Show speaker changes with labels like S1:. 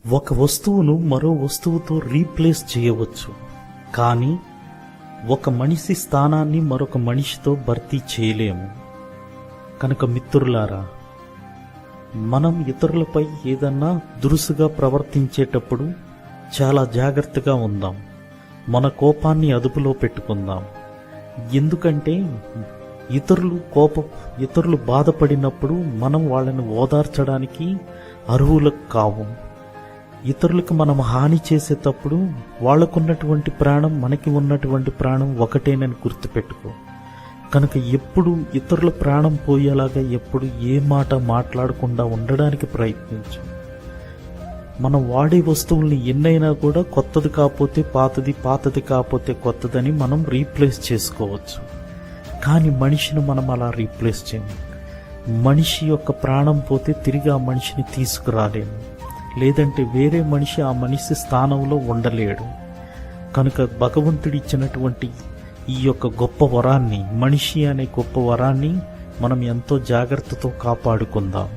S1: ఒక వస్తువును మరో వస్తువుతో రీప్లేస్ చేయవచ్చు, కానీ ఒక మనిషి స్థానాన్ని మరొక మనిషితో భర్తీ చేయలేము. కనుక మిత్రులారా, మనం ఇతరులపై ఏదన్నా దురుసుగా ప్రవర్తించేటప్పుడు చాలా జాగ్రత్తగా ఉందాం. మన కోపాన్ని అదుపులో పెట్టుకుందాం. ఎందుకంటే ఇతరులు బాధపడినప్పుడు మనం వాళ్ళని ఓదార్చడానికి అర్హులకు కావు. ఇతరులకు మనం హాని చేసేటప్పుడు వాళ్ళకున్నటువంటి ప్రాణం మనకి ఉన్నటువంటి ప్రాణం ఒకటేనని గుర్తుపెట్టుకో. కనుక ఎప్పుడు ఇతరుల ప్రాణం పోయేలాగా ఎప్పుడు ఏ మాట మాట్లాడకుండా ఉండడానికి ప్రయత్నించు. మనం వాడే వస్తువుల్ని ఎన్నైనా కూడా కొత్తది కాకపోతే పాతది, పాతది కాకపోతే కొత్తదని మనం రీప్లేస్ చేసుకోవచ్చు. కానీ మనిషిని మనం అలా రీప్లేస్ చేయము. మనిషి యొక్క ప్రాణం పోతే తిరిగి ఆ మనిషిని తీసుకురాలేము, లేదంటే వేరే మనిషి ఆ మనిషి స్థానంలో ఉండలేడు. కనుక భగవంతుడు ఇచ్చినటువంటి ఈ యొక్క గొప్ప వరాన్ని, మనిషి అనే గొప్ప వరాన్ని మనం ఎంతో జాగ్రత్తతో కాపాడుకుందాం.